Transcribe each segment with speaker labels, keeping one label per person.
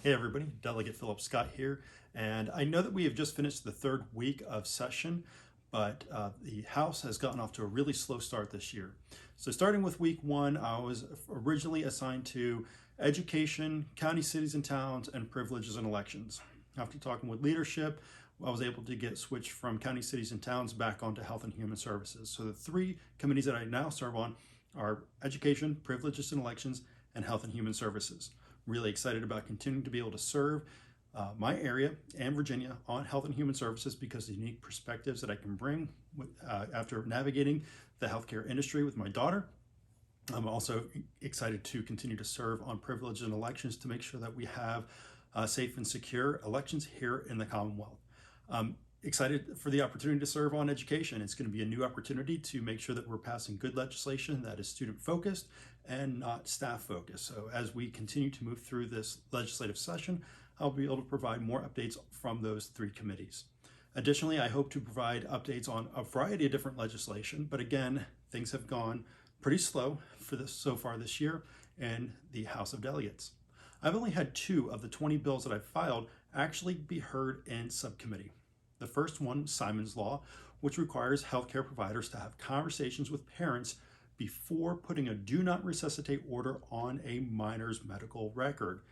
Speaker 1: Hey everybody, Delegate Philip Scott here, and I know that we have just finished the third week of session, but the House has gotten off to a really slow start this year. So starting with week one, I was originally assigned to education, county, cities, and towns, and privileges and elections. After talking with leadership, I was able to get switched from county, cities, and towns back onto health and human services. So the three committees that I now serve on are education, privileges and elections, and health and human services. Really excited about continuing to be able to serve my area and Virginia on health and human services because of the unique perspectives that I can bring after navigating the healthcare industry with my daughter. I'm also excited to continue to serve on privileges and elections to make sure that we have safe and secure elections here in the Commonwealth. Excited for the opportunity to serve on education. It's going to be a new opportunity to make sure that we're passing good legislation that is student focused and not staff focused. So as we continue to move through this legislative session, I'll be able to provide more updates from those three committees. Additionally, I hope to provide updates on a variety of different legislation, but again, things have gone pretty slow for this so far this year in the House of Delegates. I've only had 2 of the 20 bills that I've filed actually be heard in subcommittee. The first one, Simon's Law, which requires healthcare providers to have conversations with parents before putting a do not resuscitate order on a minor's medical record.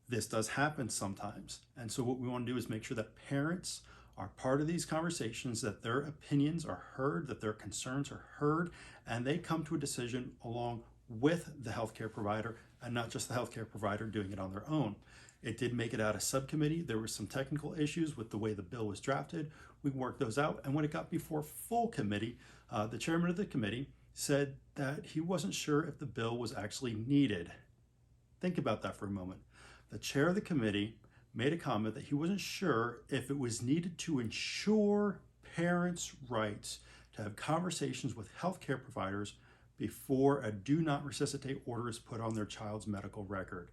Speaker 1: This does happen sometimes. And so what we want to do is make sure that parents are part of these conversations, that their opinions are heard, that their concerns are heard, and they come to a decision along with the healthcare provider and not just the healthcare provider doing it on their own. It did make it out of subcommittee. There were some technical issues with the way the bill was drafted. We worked those out, and when it got before full committee, the chairman of the committee said that he wasn't sure if the bill was actually needed. Think about that for a moment. The chair of the committee made a comment that he wasn't sure if it was needed to ensure parents' rights to have conversations with healthcare providers before a do not resuscitate order is put on their child's medical record.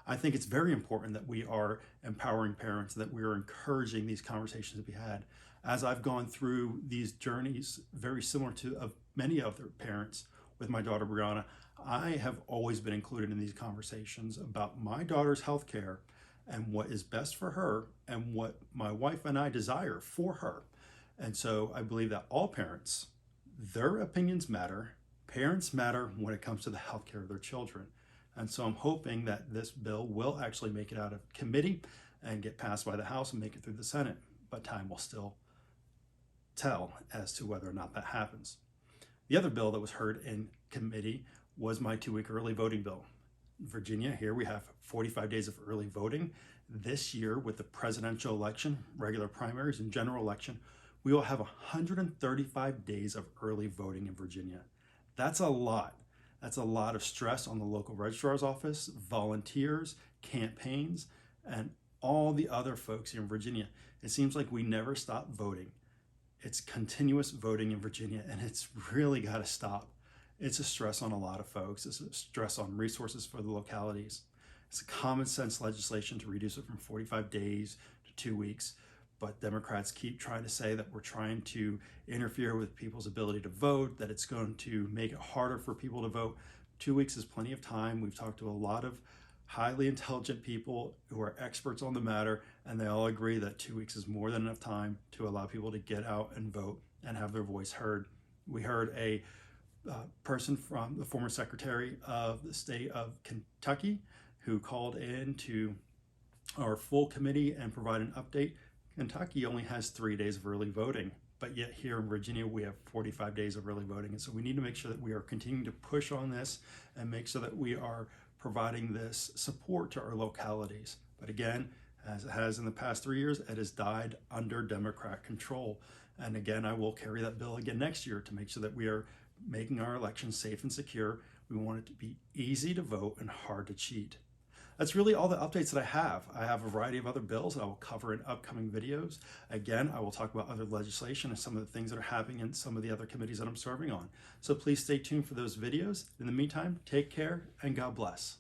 Speaker 1: I think it's very important that we are empowering parents, that we are encouraging these conversations to be had. As I've gone through these journeys, very similar to of many other parents with my daughter Brianna, I have always been included in these conversations about my daughter's health care and what is best for her and what my wife and I desire for her. And so I believe that all parents, their opinions matter. Parents matter when it comes to the health care of their children. And so I'm hoping that this bill will actually make it out of committee and get passed by the House and make it through the Senate. But time will still tell as to whether or not that happens. The other bill that was heard in committee was my 2-week early voting bill. In Virginia, here we have 45 days of early voting. This year, with the presidential election, regular primaries, and general election, we will have 135 days of early voting in Virginia. That's a lot. That's a lot of stress on the local registrar's office, volunteers, campaigns, and all the other folks here in Virginia. It seems like we never stop voting. It's continuous voting in Virginia, and it's really got to stop. It's a stress on a lot of folks. It's a stress on resources for the localities. It's a common sense legislation to reduce it from 45 days to 2 weeks. But Democrats keep trying to say that we're trying to interfere with people's ability to vote, that it's going to make it harder for people to vote. 2 weeks is plenty of time. We've talked to a lot of highly intelligent people who are experts on the matter, and they all agree that 2 weeks is more than enough time to allow people to get out and vote and have their voice heard. We heard a person from the former secretary of the state of Kentucky who called in to our full committee and provide an update. Kentucky only has 3 days of early voting, but yet here in Virginia we have 45 days of early voting. And so we need to make sure that we are continuing to push on this and make sure that we are providing this support to our localities. But again, as it has in the past 3 years, it has died under Democrat control. And again, I will carry that bill again next year to make sure that we are making our elections safe and secure. We want it to be easy to vote and hard to cheat. That's really all the updates that I have. I have a variety of other bills that I will cover in upcoming videos. Again, I will talk about other legislation and some of the things that are happening in some of the other committees that I'm serving on. So please stay tuned for those videos. In the meantime, take care and God bless.